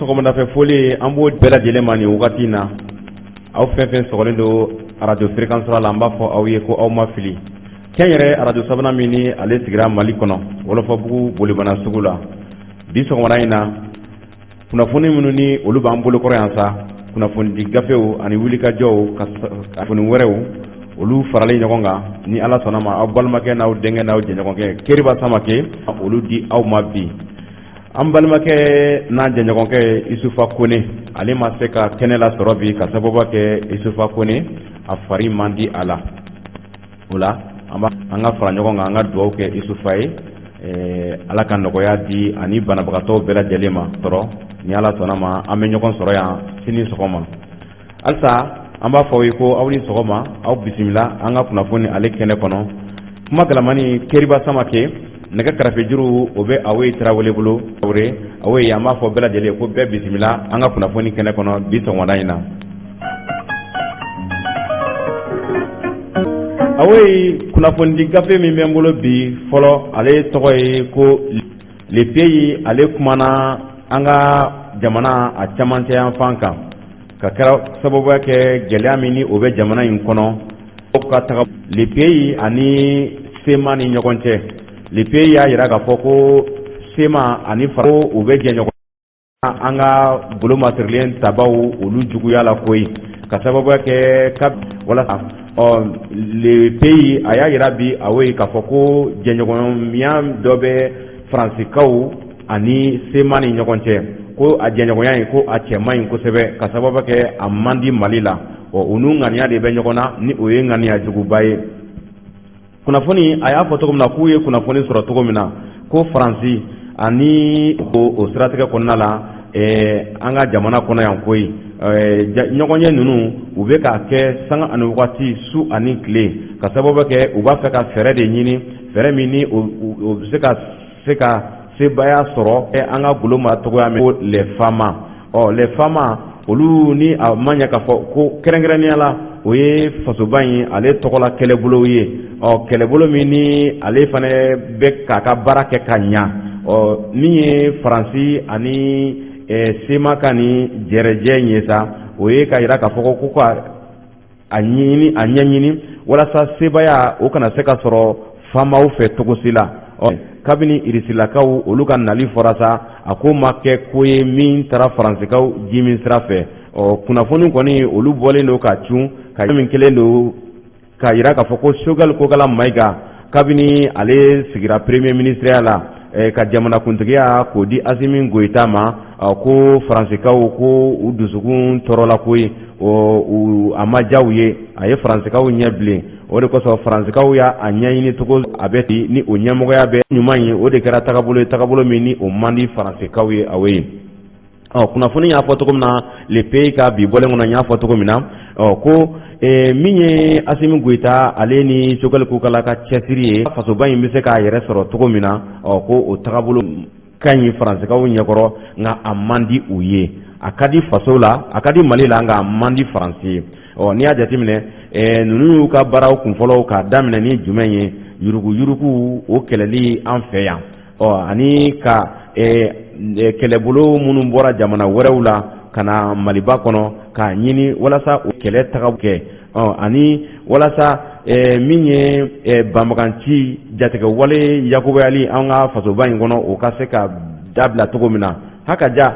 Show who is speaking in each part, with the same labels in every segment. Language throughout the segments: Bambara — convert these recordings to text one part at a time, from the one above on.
Speaker 1: sɔgɔmada fɛ foli an b'o bɛɛ lajɛlen ma nin wagati na aw fɛn fɛn sɔgɔlen don radio fréquence la an b'a fɔ aw ye ko aw ma fili kɛn yɛrɛ radio sabanan min ni ale sigira Mali kɔnɔ Wolofabugu Bolibana sugu la bi sɔgɔmada in na kunnafoni minnu ni olu b'an bolo kɔrɔ yan sa kunnafoni di gafew ani wulikajɔw ka kunnafoni wɛrɛw olu faralen ɲɔgɔn kan ni Ala sɔnna ma aw balimakɛ n'aw denkɛ n'aw jɛɲɔgɔnkɛ Keriba Samake olu di aw ma bi an balimakɛ n'a jɛɲɔgɔnkɛ Isufa Kone ale ma se ka kɛnɛ la sɔrɔ bi ka sababu kɛ Isufa Kone a fari man di a la o la an ka fara ɲɔgɔn kan an ka dugawu kɛ Isufa ye Ala ka nɔgɔya di ani banabagatɔw bɛɛ lajɛlen ma sɔrɔ ni Ala sɔnna ma an bɛ ɲɔgɔn sɔrɔ yan sini sɔgɔma halisa an b'a fɔ aw ye ko aw ni sɔgɔma aw bisimila an ka kunnafoni ale kɛnɛ kɔnɔ kuma galamani Keriba Samake nɛgɛ kɛrɛfɛjuru o bɛ Awe Tarawele bolo Awe an b'a fɔ bɛɛ lajɛlen ko bɛɛ bisimila an ka kunnafoni kɛnɛ kɔnɔ bi sɔgɔmada in na Awe kunnafoni di gafe min bɛ n bolo bi fɔlɔ ale tɔgɔ ye ko le pays ale kumana an ka jamana a camancɛ yan fan kan ka kɛra sababu kɛ gɛlɛya min ni o bɛ jamana in kɔnɔ ka taga le pays ani sema ni ɲɔgɔn cɛ le pays y'a jira k'a fɔ ko sema ani fara u bɛ jɛ ɲɔgɔn an ka bolo masirilen tabaw olu juguya la koyi ka sababu kɛ walasa le pays a y'a jira bi Awe k'a fɔ ko jɛɲɔgɔnya dɔ bɛ faransikaw ani sema ni ɲɔgɔn cɛ ko a jɛɲɔgɔnya in ko a cɛ man ɲi kosɛbɛ ka sababu kɛ a man di Mali la u n'u ŋaniya de bɛ ɲɔgɔn na ni o ye ŋaniya juguba ye kunnafoni a y'a fɔ cogo min na k'u ye kunnafoni sɔrɔ cogo min na ko Faransi ani o siratigɛ kɔnɔna la an ka jamana kɔnɔ yan koyi ɲɔgɔnye ninnu u bɛ k'a kɛ sanga ani wagati su ani tile ka sababu kɛ u b'a fɛ ka fɛɛrɛ de ɲini fɛɛrɛ min ni o bɛ se ka sebaya sɔrɔ an ka golo ma tɔgɔya min ko les femmes les femmes olu ni a ma ɲɛ k'a fɔ ko kɛrɛnkɛrɛnnenya la o ye fasoba in ale tɔgɔla kɛlɛbolo ye kɛlɛbolo min ni ale fana bɛ k'a ka baara kɛ ka ɲa min ye Faransi ani sema ka ni jɛrɛjɛ in ye sa o ye ka jira k'a fɔ ko ka a ɲɛɲini walasa sebaya o kana se ka sɔrɔ faamaw fɛ cogo si la kabini Irisilakaw olu ka nali fɔra sa a ko ma kɛ ko ye min taara Faransikaw jimin sira fɛ kunnafoni kɔni olu bɔlen don ka cun ka min kelen don ka jira k'a fɔ ko Choguel Kokala Mayiga kabini ale sigira premier ministre la ka jamanakuntigiya k'o di Asimi Goyita ma ko Faransikaw ko u dusukun tɔɔrɔla koyi a ma diya u ye a ye Faransikaw ɲɛ bilen o de kosɔn Faransikaw y'a ɲɛɲini cogo a bɛ ten ni o ɲɛmɔgɔya bɛ ɲuman ye o de kɛra tagabolo min ni o man di Faransikaw ye Awe ye kunnafoni y'a fɔ cogo min na le pays ka bi bɔlen kɔnɔ y'a fɔ cogo min na ko min ye Asimi Goyita ale ni Choguel Kokala ka cɛsiri ye fasoba in bɛ se k'a yɛrɛ sɔrɔ cogo min na ko o tagabolo ka ɲi Faransikaw ɲɛkɔrɔ nka a man di u ye a ka di faso la a ka di Mali la nka a man di Faransi ye n'i y'a jateminɛ ninnu y'u ka baaraw kunfɔlɔw k'a daminɛ ni jumɛn ye yuruguyurugu o kɛlɛli an fɛ yan ani ka kɛlɛbolo minnu bɔra jamana wɛrɛw la ka na Maliba kɔnɔ k'a ɲini walasa o kɛlɛ tagaw kɛ ani walasa min ye banbaganci jatigɛwale yakubali an ka fasoba in kɔnɔ o ka se ka dabila cogo min na hakaja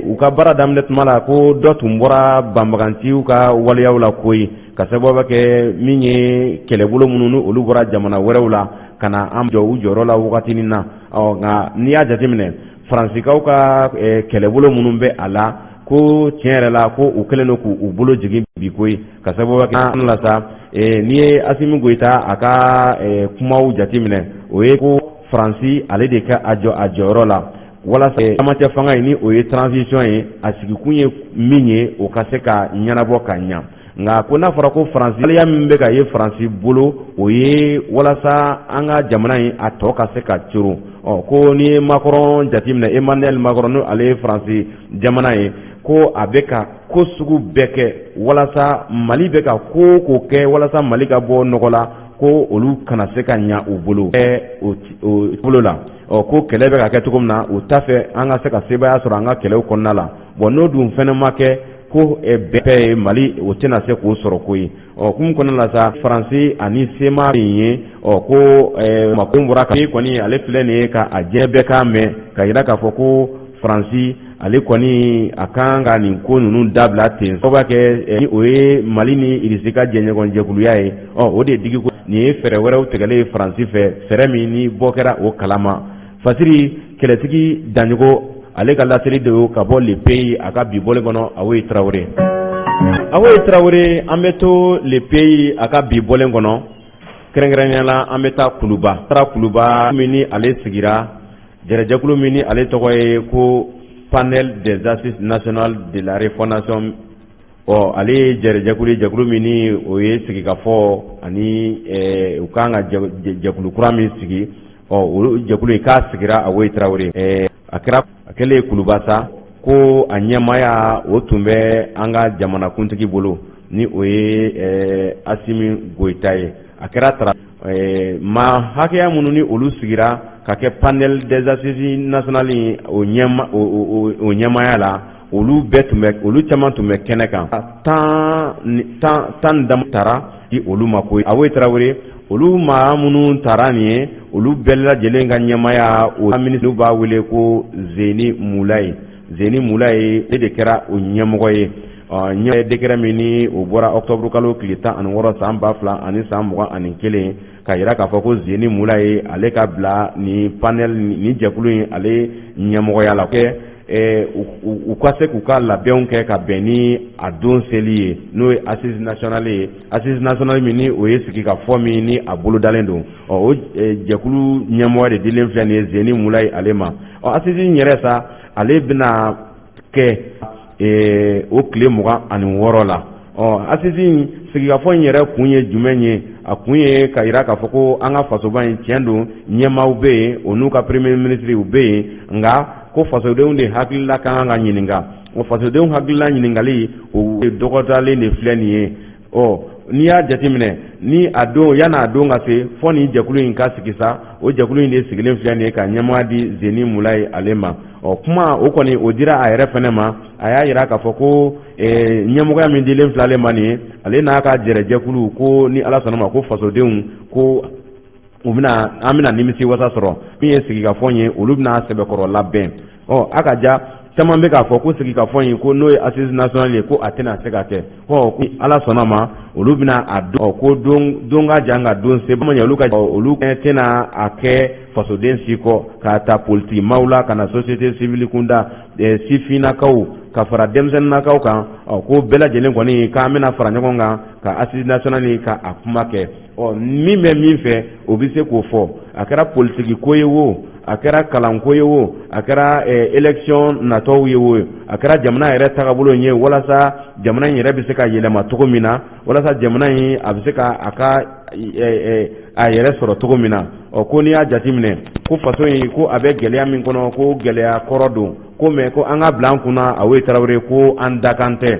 Speaker 1: u ka baara daminɛ tuma la ko dɔ tun bɔra banbaganciw ka waleyaw la koyi ka sababu kɛ min ye kɛlɛbolo minnu ni olu bɔra jamana wɛrɛw la ka na an jɔ u jɔyɔrɔ la wagatinin na nka n'i y'a jateminɛ Faransikaw ka kɛlɛbolo minnu bɛ a la ko tiɲɛ yɛrɛ la ko u kɛlen don k'u bolo jigin bi koyi ka sababu kɛ an la sa n'i ye Asimi Goyita a ka kumaw jateminɛ o ye ko Faransi ale de ka a jɔyɔrɔ la walasa camancɛ fanga in ni o ye transition ye a sigikun ye min ye o ka se ka ɲɛnabɔ ka ɲa nka ko n'a fɔra ko Faransi waleya min bɛ ka ye Faransi bolo o ye walasa an ka jamana in a tɔ ka se ka coro ko ni ye Macron jateminɛ Emmanuel Macron no ale ye Faransi jamana ye ko a bɛ ka ko sugu bɛɛ kɛ walasa Mali bɛ ka ko kɛ walasa Mali ka bɔ nɔgɔ la ko olu kana se ka ɲa u bolo o bolo la ko kɛlɛ bɛ ka kɛ cogo min na u t'a fɛ an ka se ka sebaya sɔrɔ an ka kɛlɛw kɔnɔna la bon n'o dun fɛnɛ ma kɛ ko bɛɛ Mali o tɛna se k'o sɔrɔ ko ye kun kɔnɔna la sa Faransi ani sema ye ko makun bɔra kan kɔni ale filɛ nin ye ka a jɛ bɛɛ kan mɛn ka yira k'a fɔ ko Faransi ale kɔni a kan ka nin ko ninnu dabila ten sabu kɛ ni o ye Mali ni Irisi ka jɛɲɔgɔn jɛkuluya ye o de digi ko nin ye fɛɛrɛ wɛrɛw tigɛlen Faransi fɛ fɛɛrɛ min ni bɔ kɛra o kalama Fasiri kɛlɛtigi Danjogo ale ka laseli de ka bɔ le pays a ka bi bɔlen kɔnɔ Awoyi Traoré an bɛ to le pays a ka bi bɔlen kɔnɔ kɛrɛnkɛrɛnnenya la an bɛ taa Kuluba min ni ale sigira jɛrɛjɛkulu min ni ale tɔgɔ ye ko panel des assises nationales de la refondation ale ye jɛkulu min ni o ye sigikafɔ ani u kan ka jɛkulu kura min sigi o jɛkulu in k'a sigira Awoyi Traoré a kɛlen Kuluba sa ko a ɲɛmaya o tun bɛ an ka jamanakuntigi bolo ni o ye Asimi Goita ye a kɛra ma hakɛya minnu ni olu sigira ka kɛ panel des assises nationales o ɲɛmaya la olu caman tun bɛ kɛnɛ kan tan dam tara di olu ma ko Awoyi Traoré olu maa minnu taara nin ye olu bɛɛ lajɛlen ka ɲɛmaya o ministre b'a wele ko Zeni Mulaye e de kɛra o ɲɛmɔgɔ ye ɲɛ décret min ni o bɔra octobre kalo tile 16 san 2021 ka yira k'a fɔ ko Zeni Mulaye ale ka bila ni panel ni jɛkulu in ale ɲɛmɔgɔya la u ka se k'u ka labɛnw kɛ ka bɛn ni a don seli ye n'o ye assise nationale min ni o ye sigikafɔ min ni a bolodalen don o jɛkulu ɲɛmɔgɔ de dilen filɛ nin ye Zeni Mulaye ale ma assise in yɛrɛ sa ale bɛna kɛ o tile 26 la assise in sigikafɔ in yɛrɛ kun ye jumɛn ye a kun ye ka yira k'a fɔ ko an ka fasoba in tiɲɛ don ɲɛmaaw bɛ yen o n'u ka premier ministre u bɛ yen nka ko fasodenw de hakilila ka kan ka ɲininka o fasodenw hakilila ɲininkali o dɔgɔdalen de filɛ nin ye n'i y'a jateminɛ ni a don yan'a don ka se fɔ nin jɛkulu in ka sigi sa o jɛkulu in de sigilen filɛ nin ye ka ɲɛmaa di Zeni Mulaye ale ma kuma o kɔni o dira a yɛrɛ fɛnɛ ma a y'a yira k'a fɔ ko ɲɛmɔgɔya min dilen filɛ ale ma nin ye ale n'a ka jɛrɛjɛkulu ko ni Ala sɔnna ma ko fasodenw ko an bɛna nimisi wasa sɔrɔ min ye sigikafɔ ye olu bɛna sɛbɛkɔrɔ labɛn a ka ja caman bɛ k'a fɔ ko sigikafɔ in ko n'o ye assise nationale ye ko a tɛna se ka kɛ ni Ala sɔnna ma olu bɛna a dɔn ko don ka jan ka don se bamaɲɛ olu tɛna a kɛ fasoden si kɔ k'a ta politique maaw la ka na société civile kunda sifinnakaw ka fara denmisɛnninnakaw kan ko bɛɛ lajɛlen kɔni k'an bɛna fara ɲɔgɔn kan ka assise nationale ka a kuma kɛ min bɛ min fɛ o bɛ se k'o fɔ a kɛra politique ko ye wo a kɛra kalanko ye wo a kɛra élection natɔw ye wo a kɛra jamana yɛrɛ tagabolo ye walasa jamana in yɛrɛ bɛ se ka yɛlɛma cogo min na walasa jamana in a bɛ se ka a yɛrɛ sɔrɔ cogo min na ko n'i y'a jateminɛ ko faso in ko a bɛ gɛlɛya min kɔnɔ ko gɛlɛya kɔrɔ don ko mais ko an ka bila an kunna Awoyi Traoré ko an dakan tɛ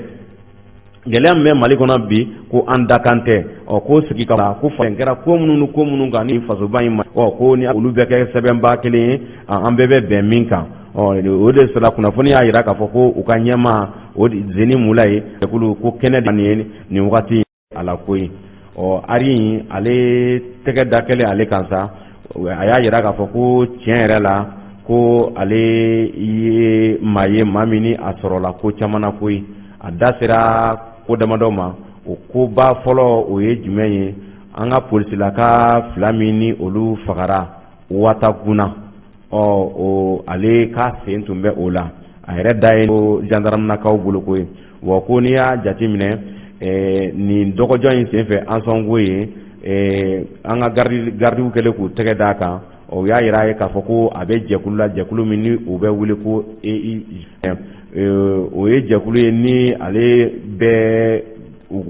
Speaker 1: gɛlɛya min bɛ Mali kɔnɔ bi ko an dakan tɛ ko sigi ka ko fa kɛra ko minnu kan ni fasoba in ma ko ni olu bɛ kɛ sɛbɛnba kelen ye an bɛɛ bɛ bɛn min kan o de sera kunnafoni y'a yira k'a fɔ ko u ka ɲɛmaa o Zeni Mulaye ko kɛnɛ de nin wagati a la ko ye Ari ale tɛgɛ da kɛlen ale kan sa a y'a yira k'a fɔ ko tiɲɛ yɛrɛ la ko ale ye maa min ni a sɔrɔla ko caman na koyi a da sera ko damadɔ ma o koba fɔlɔ o ye jumɛn ye an ka polisilaka 2 min ni olu fagara Watagunna ale ka sen tun bɛ o la a yɛrɛ da ye ko gendarmenakaw bolo koyi wa ko n'i y'a jateminɛ nin dɔgɔjɔ in senfɛ Ansongo ye an ka gardiw kɛlen k'u tɛgɛ d'a kan o y'a yira ye k'a fɔ ko a bɛ jɛkulu la jɛkulu min ni u bɛ wele ko o ye jɛkulu ye ni ale bɛ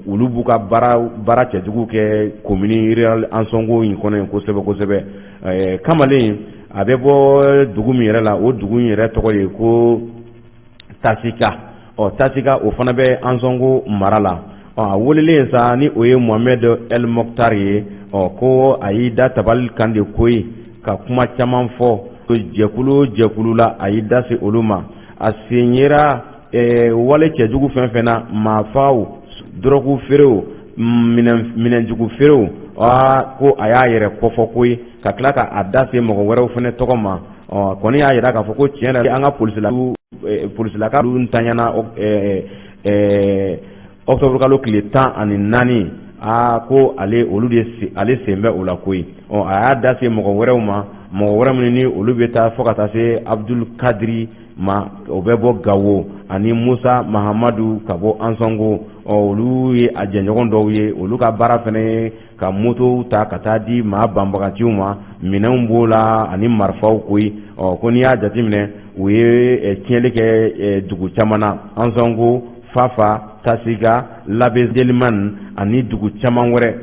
Speaker 1: olu b'u ka baara cɛjugu kɛ commune rurale Ansongo in kɔnɔ yen kosɛbɛ kamalen a bɛ bɔ dugu min yɛrɛ la o dugu in yɛrɛ tɔgɔ ye ko Tasika Tasika o fana bɛ Ansongo mara la a wolilen sa ni o ye Mohamed El Mokhtar ye ko a y'i da tabali kan de koyi ka kuma caman fɔ jɛkulu la a y'i da se olu ma a sen yera wale cɛjugu fɛn fɛn na maafaw dɔrɔgu feerew minɛnjugu feerew ko a y'a yɛrɛ kɔfɔ koyi ka tila ka a da se mɔgɔ wɛrɛw fɛnɛ tɔgɔ ma kɔni y'a yira k'a fɔ ko tiɲɛ yɛrɛ an ka polisilaka ntanyana octobre kalo tile 14 ko ale sen bɛ o la koyi a y'a da se mɔgɔ wɛrɛw ma mɔgɔ wɛrɛ minnu ni olu bɛ taa fɔ ka taa se Abdul Kadiri ma o bɛ bɔ Gawo ani Musa Mahamadu ka bɔ Ansongo olu ye a jɛɲɔgɔn dɔw ye olu ka baara fana ye ka moto ta ka taa di maa banbagaciw ma minɛnw b'o la ani marifaw koyi ko n'i y'a jateminɛ u ye tiɲɛli kɛ dugu caman na Ansongo Fafa Tasiga Labezeliman ani dugu caman wɛrɛ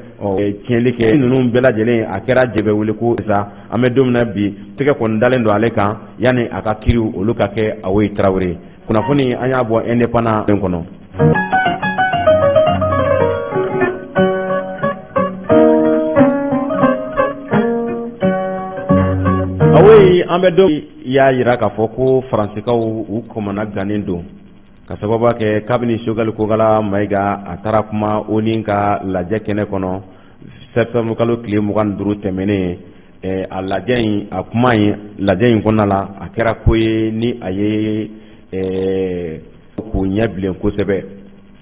Speaker 1: tiɲɛli kɛ ninnu bɛɛ lajɛlen a kɛra jɛbɛ wele ko sa an bɛ don min na bi tɛgɛ kɔni dalen don ale kan yanni a ka kiriw olu ka kɛ Awoyi Tarawele kunnafoni an y'a bɔ indépendant kɔnɔ. Awoyi an bɛ don y'a yira k'a fɔ ko Faransikaw u kɔmana gannen don ka sababu kɛ kabini Choguel Kogala Mayiga a taara kuma ONU ka lajɛ kɛnɛ kɔnɔ septembre kalo tile 25 tɛmɛnen a lajɛ in a kuma in lajɛ in kɔnɔna la a kɛra ko ye ni a ye k'u ɲɛ bilen kosɛbɛ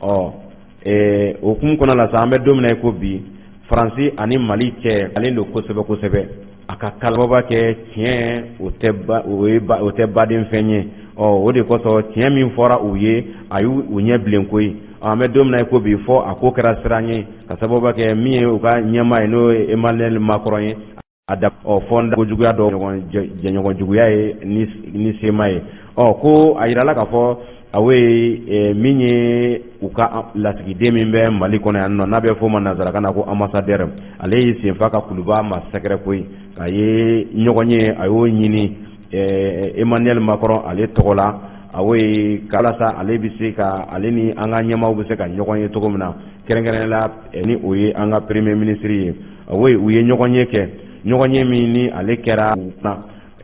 Speaker 1: o kun kɔnɔna la sa an bɛ don min na ko bi Faransi ani Mali cɛ ale don kosɛbɛ a ka kalababa kɛ tiɲɛ o tɛ baden fɛn ye o de kosɔn tiɲɛ min fɔra u ye a y'u ɲɛ bilen koyi an bɛ don min na ko bi fɔ a ko kɛra siran ye ka sababu kɛ min ye u ka ɲɛmaa ye n'o ye Emmanuel Macron ye a da fɔ ko juguya dɔ jɛɲɔgɔn juguya ye ni sema ye ko a yirala k'a fɔ Awoyi min ye u ka lasigiden min bɛ Mali kɔnɔ yan nɔ n'a bɛ fɔ o ma nanzarakan na ko ambassadeur ale y'i senfa ka kuluba ma sɛgɛrɛ koyi a ye ɲɔgɔn ye a y'o ɲini Emmanuel Macron ale tɔgɔ la Awoyi kalasa ale bɛ se ka ale ni an ka ɲɛmaaw bɛ se ka ɲɔgɔn ye cogo min na kɛrɛnkɛrɛnnen la ni o ye an ka premier ministre ye Awoyi u ye ɲɔgɔn ye kɛ ɲɔgɔn ye min ni ale kɛra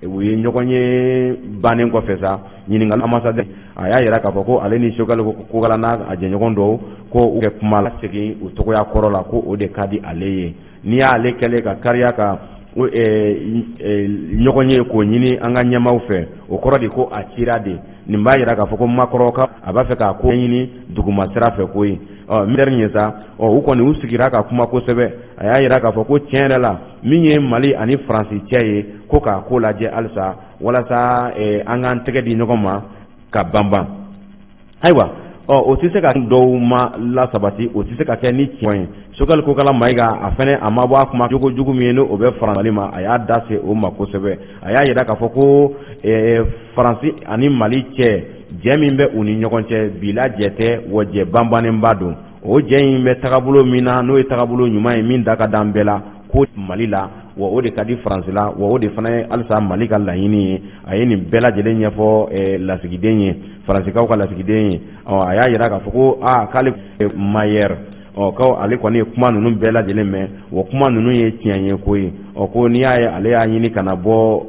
Speaker 1: u ye ɲɔgɔn ye bannen kɔfɛ sa ɲininkali ambassadeur a y'a yira k'a fɔ ko ale ni Choguel Kogala n'a a jɛɲɔgɔn dɔw ko u kɛ kuma la segin u tɔgɔya kɔrɔ la ko o de ka di ale ye n'i y'ale kɛlen ka kariya ka ɲɔgɔn ye k'o ɲini an ka ɲɛmaaw fɛ o kɔrɔ de ko a cira de nin b'a yira k'a fɔ ko Macron a b'a fɛ k'a ko ɲini duguma sira fɛ koyi militaire ye sa u kɔni u sigira ka kuma kosɛbɛ a y'a yira k'a fɔ ko tiɲɛ yɛrɛ la min ye Mali ani Faransi cɛ ye ko k'a ko lajɛ halisa walasa an k'an tɛgɛ di ɲɔgɔn ma ka banban ayiwa o tɛ se ka dɔw ma lasabati o tɛ se ka kɛ ni tiɲɛ ye Choguel Kogala Mayiga a fɛnɛ a ma bɔ a kuma jogo jugu min ye n'o bɛ Faransi ma a y'a da se o ma kosɛbɛ a y'a yira k'a fɔ ko Faransi ani Mali cɛ jɛ min bɛ u ni ɲɔgɔn cɛ bi la jɛ tɛ wa jɛ banbannenba don o jɛ in bɛ tagabolo min na n'o ye tagabolo ɲuman ye min da ka d'an bɛɛ la ko Mali la wa o de ka di Faransi la wa o de fana ye halisa Mali ka laɲini ye a ye nin bɛɛ lajɛlen ɲɛfɔ lasigiden ye Faransikaw ka lasigiden ye a y'a yira k'a fɔ ko k'ale Mayer ko ale kɔni ye kuma ninnu bɛɛ lajɛlen mɛn wa kuma ninnu ye tiɲɛ ye koyi ko n'i y'a ye ale y'a ɲini ka na bɔ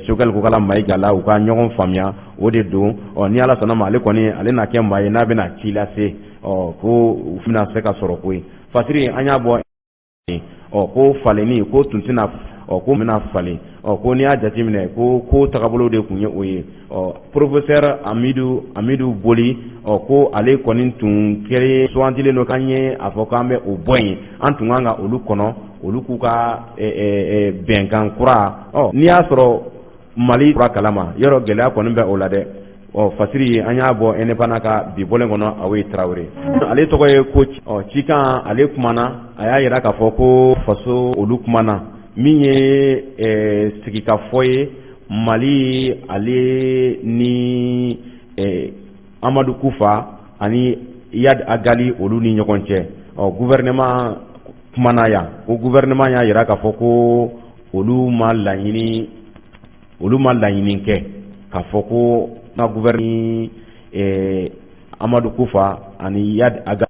Speaker 1: Choguel Kogala Mayiga la u ka ɲɔgɔn faamuya o de don ni Ala sɔnna ma ale kɔni ale na kɛ maa ye n'a bɛna ci lase ko u bɛna se ka sɔrɔ koyi fasiri an y'a bɔ ko falenni ko tun tɛna ko bɛna falen ko n'i y'a jateminɛ ko tagabolo de tun ye o ye professeur Amidu Boli ko ale kɔni tun kɛra sugantilen don k'an ye a fɔ k'an bɛ o bɔ yen an tun kan ka olu kɔnɔ olu k'u ka bɛnkan kura n'i y'a sɔrɔ Mali kura kalama yɔrɔ gɛlɛya kɔni bɛ o la dɛ fasiri an y'a bɔ indépendant ka bi bɔlen kɔnɔ Awoyi Tarawele ale tɔgɔ ye ko cikan ale kumana a y'a yira k'a fɔ ko faso olu kumana min ye sigikafɔ ye Mali ale ni Amadu Kufa ani Iyad Agali olu ni ɲɔgɔn cɛ gouvernement kumana yan ko gouvernement y'a yira k'a fɔ ko olu ma laɲini kɛ k'a fɔ ko na gouvernement Amadu Kufa ani Iyad Agali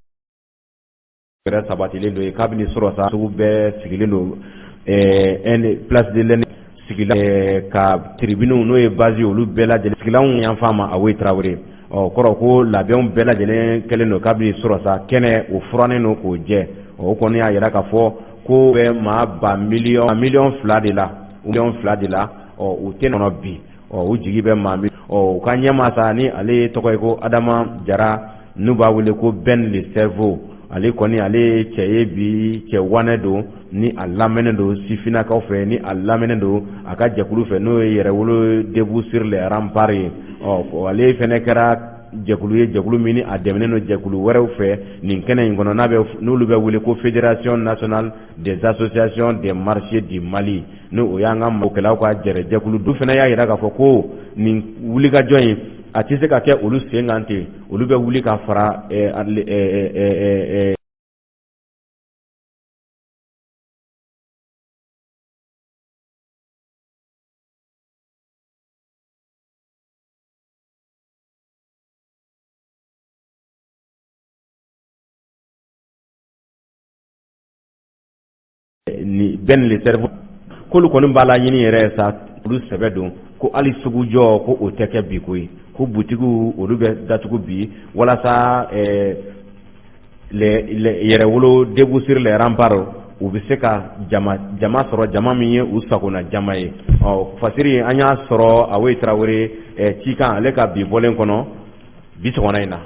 Speaker 1: fɛrɛ sabatilen don kabini sɔrɔ sa sugu bɛɛ sigilen don place de l'Ennemi sigilen ka tribunaux n'o ye base olu bɛɛ lajɛlen sigilanw yan fa ma Awoyi Tarawele kɔrɔ ko labɛnw bɛɛ lajɛlen kɛlen don kabini sɔrɔ sa kɛnɛ o furannen don k'o jɛ o kɔni y'a yira k'a fɔ ko bɛ maa ba miliyɔn 2 de la u tɛ nɔnɔ bi u jigi bɛ maa u ka ɲɛmaa sa ni ale tɔgɔ ye ko Adama Jara n'u b'a wele ko Ben le Cerveau ale kɔni ale cɛ ye bi cɛ wanɛ don ni a lamɛnnen don sifinnakaw fɛ ni a lamɛnnen don a ka jɛkulu fɛ n'o ye yɛrɛwolo debout sur les remparts ye ale fɛnɛ kɛra jɛkulu ye jɛkulu min ni a dɛmɛnen don jɛkulu wɛrɛw fɛ nin kɛnɛ in kɔnɔ n'olu bɛ wele ko Fédération nationale des associations des marchés du Mali n'o y'an ka mɔkɛlaw ka jɛkulu du fɛnɛ y'a yira k'a fɔ ko nin wulikajɔ in a tɛ se ka kɛ olu sen kan ten olu bɛ wuli ka fara ni Ben le Cerveau k'olu kɔni b'a la ɲini yɛrɛ sa olu sɛbɛ don ko hali sugujɔ ko o tɛ kɛ bi ko ye ko butigiw olu bɛ datugu bi walasa yɛrɛwolo debout sur les remparts u bɛ se ka jama sɔrɔ jama min ye u sagona jama ye fasiri an y'a sɔrɔ Awoyi Tarawele cikan ale ka bi bɔlen kɔnɔ bi sɔgɔna in na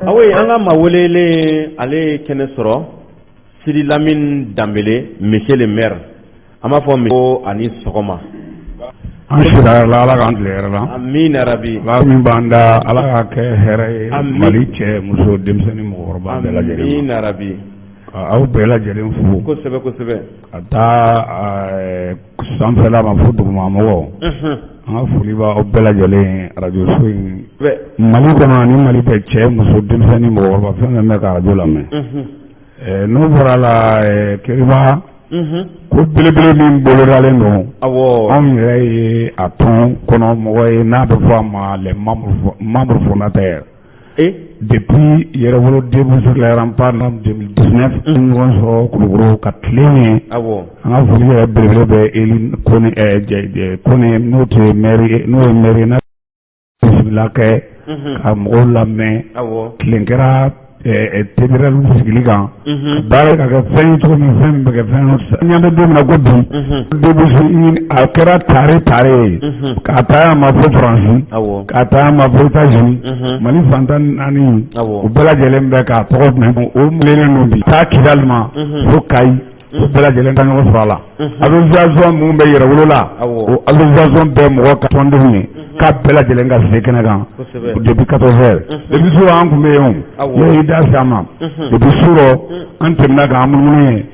Speaker 1: Awoyi an ka maa welelen ale kɛnɛ sɔrɔ Sidi Lamine Danbele monsieur le maire an b'a fɔ ko ani sɔgɔma
Speaker 2: an sira la Ala k'an tile hɛrɛ la
Speaker 1: amin yarabi
Speaker 2: Ala min b'an da Ala k'a kɛ hɛrɛ ye Mali cɛ muso denmisɛnnin mɔgɔkɔrɔba bɛɛ lajɛlen
Speaker 1: amin yarabi
Speaker 2: aw bɛɛ lajɛlen fo
Speaker 1: kosɛbɛ
Speaker 2: ka taa sanfɛla ma fo dugumamɔgɔw an ka foli b'aw bɛɛ lajɛlen radio so in Mali kɔnɔ ni Mali bɛ cɛ muso denmisɛnnin mɔgɔkɔrɔba fɛn fɛn bɛ ka radio lamɛn n'o bɔra la Keriba ko belebele min bolodalen don anw yɛrɛ ye a tɔn kɔnɔ mɔgɔ ye n'a bɛ fɔ a ma les membres fondateurs depuis yɛrɛwolo debout sur les remparts en 2019 ɲɔgɔn sɔrɔ Kulukoro ka tile ye an ka foli yɛrɛ belebele bɛ Eli Kone n'o ye maire n'a bisimila kɛ ka mɔgɔw lamɛn tilen kɛra téléral sigili kan baara ka kɛ fɛn cogo min fɛn bɛ kɛ fɛn ɲɛ bɛ don min na ko bi debout a kɛra tare ye k'a taa a ma fo Faransi k'a taa a ma fo États-Unis Mali fantan 4 u bɛɛ lajɛlen bɛ k'a tɔgɔ minɛ o milenen don bi taa Kidali ma fo Kayi u bɛɛ lajɛlen ta ɲɔgɔn sɔrɔ a la association minnu bɛ yɛrɛwolo la o association bɛɛ mɔgɔ ka tɔndenw ye k'a bɛɛ lajɛlen ka se kɛnɛ kan depuis 14 heures depuis su an tun bɛ yen ne y'i da se a ma depuis su an tɛmɛna k'an munumunu ye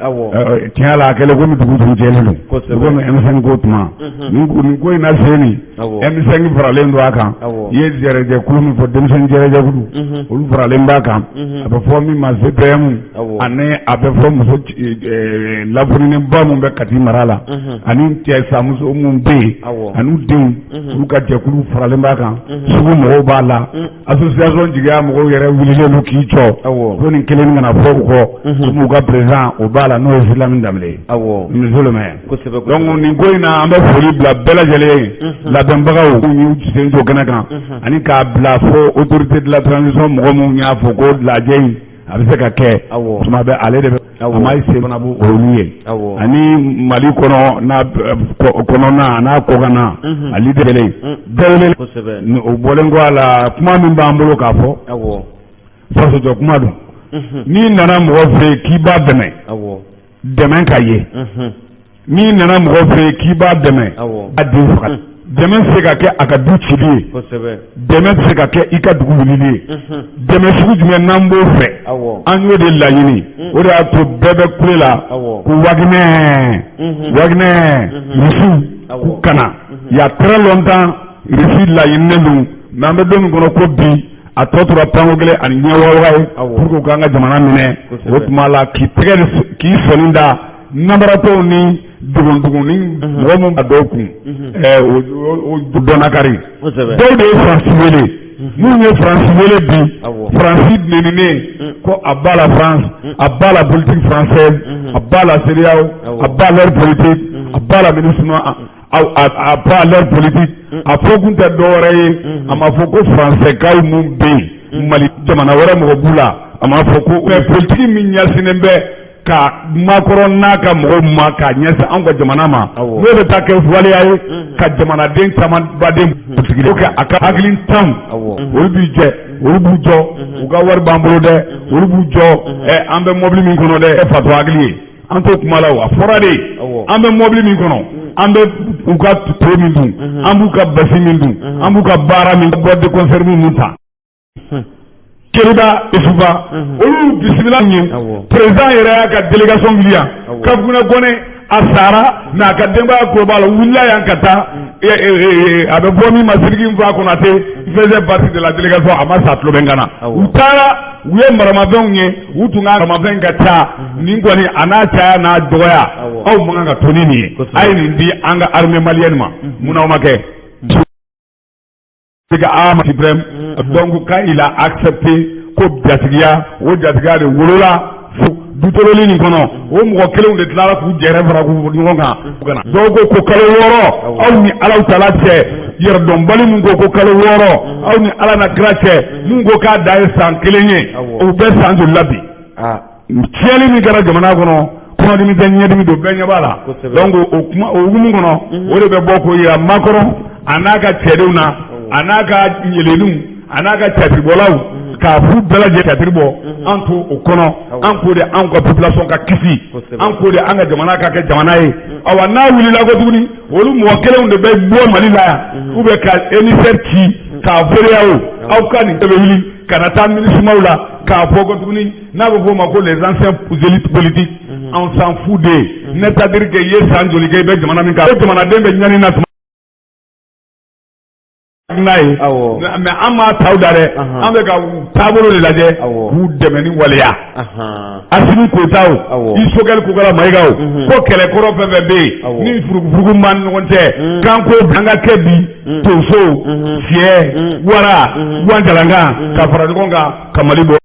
Speaker 2: tiɲɛ la a kɛlen komi dugu jɛlen don komi M5 ko tuma nin ko in na seni M5 faralen don a kan i ye jɛrɛjɛkulu min fɔ denmisɛnnin jɛrɛjɛkulu olu faralen b'a kan a bɛ fɔ min ma CPM ani a bɛ fɔ muso lafuninenba min bɛ Kati mara la ani cɛ samuso minnu bɛ yen ani denw olu ka jɛkulu faralen b'a kan sugu mɔgɔw b'a la association jigiya mɔgɔw yɛrɛ wulilen don k'i jɔ ko nin kelen kana fɔ u kɔ komi u ka président o b'a la n'o ye Sidi Lamine Danbele ye monsieur le maire donc nin ko in na an bɛ foli bila bɛɛ lajɛlen labɛnbagaw y'u sen to kɛnɛ kan ani k'a bila fo autorité de la transition mɔgɔ minnu y'a fɔ ko lajɛ in a bɛ se ka kɛ tuma bɛɛ ale de bɛ a ma se fana b'o olu ye ani Mali kɔnɔ kɔnɔna n'a kɔkanna ale de bɛlen o bɔlen kɔ a la kuma min b'an bolo k'a fɔ fasojɔ kuma don n'i nana mɔgɔ fɛ yen k'i b'a dɛmɛ ka ye n'i nana mɔgɔ fɛ yen k'i b'a dɛmɛ a den faga dɛmɛ bɛ se ka kɛ a ka du cili ye dɛmɛ bɛ se ka kɛ i ka dugu wulili ye dɛmɛ sugu jumɛn n'an b'o fɛ an y'o de laɲini o de y'a to bɛɛ bɛ kule la ko Waginɛ Russie k'u kana il y a très longtemps Russie laɲininen don mais an bɛ don min kɔnɔ ko bi a tɔ tora panko kelen ani ɲɛ wɔɔrɔ ye pour que k'an ka jamana minɛ o tuma la k'i sɔnni da nanbaratɔw ni dugundugunni mɔgɔ min b'a dɔw kun o dɔnnakari dɔw de ye Faransi wele mun ye France wele bi France nenine ko a bas la France a bas la politique française a bas la CEDEAO a bas leur politique a bas la ministre a bas leur politique a fɔ kun tɛ dɔwɛrɛ ye a ma fɔ ko français kaw mun bɛ yen Mali jamana wɛrɛ mɔgɔ b'u la a ma fɔ ko mais politique min ɲɛsinnen bɛ ka Macron n'a ka mɔgɔw ma ka ɲɛsin an ka jamana ma n'o bɛ taa kɛ waleya ye ka jamanaden caman baden sigi kɛ a ka hakili tan olu b'i jɛ olu b'u jɔ u ka wari b'an bolo dɛ olu b'u jɔ an bɛ mobili min kɔnɔ dɛ e fato hakili ye an t'o kuma la a fɔra de an bɛ mobili min kɔnɔ an bɛ u ka to min dun an b'u ka basi min dun an b'u ka baara min boîte de conserve min ta Kérouda Isuba olu bisimila ye président yɛrɛ y'a ka délégation wuli yan Kafunɛ Kɔnɛ a sara mais a ka denbaya kulo b'a la wulila yan ka taa a bɛ bɔ min ma Sidiki Nfa Konate faisait partie de la délégation a ma sa tulo bɛ n kana u taara u ye maramafɛnw ye u tun ka maramafɛn ka ca nin kɔni a n'a caya n'a dɔgɔya aw man kan ka to ni nin ye a ye nin di an ka armée malienne ma mun n'aw ma kɛ c'est que Ibrahim donc quand il a accepté ko jatigiya o jatigiya de wolola dutololi nin kɔnɔ o mɔgɔ kelenw de tilara k'u jɛrɛ fara k'u ɲɔgɔn kan dɔw ko kalo 6 aw ni Alahu Taala cɛ yɛrɛdɔnbali min ko kalo 6 aw ni Ala na kira cɛ mun ko k'a da ye san 1 ye o bɛ san joli la bi tiɲɛli min kɛra jamana kɔnɔ kɔnɔdimi tɛ ɲɛdimi don bɛɛ ɲɛ b'a la donc o kuma o hukumu kɔnɔ o de bɛ bɔ ko yira Macron a n'a ka cɛdenw na a n'a ka ɲɛlenninw a n'a ka catiribɔlaw k'a f'u bɛɛ lajɛlen catiri bɔ an to o kɔnɔ an k'o de an ka population ka kisi an k'o de an ka jamana ka kɛ jamana ye awa n'a wulila ko tuguni olu mɔgɔ kelenw de bɛ bɔ Mali la yan ou bien ka émissaire ci k'a feereya o aw ka nin bɛɛ bɛ wuli ka na taa minisimaw la k'a fɔ ko tuguni n'a bɛ f'o ma ko les anciens élites politiques on s'en fout de ne c'est-à-dire que i ye san joli kɛ i bɛ jamana min kan o jamanaden bɛ ɲani na n'a ye mais an m'a taw da dɛ an bɛ ka taabolo de lajɛ k'u dɛmɛ ni waleya Asimi Koyitaw Isogɛli Kokala Mayigaw ko kɛlɛkɔrɔ fɛn fɛn bɛ yen ni furugufurugu b'an ni ɲɔgɔn cɛ k'an ko an ka kɛ bi tonso fiyɛ wara wanjalankan ka fara ɲɔgɔn kan ka Mali bɔ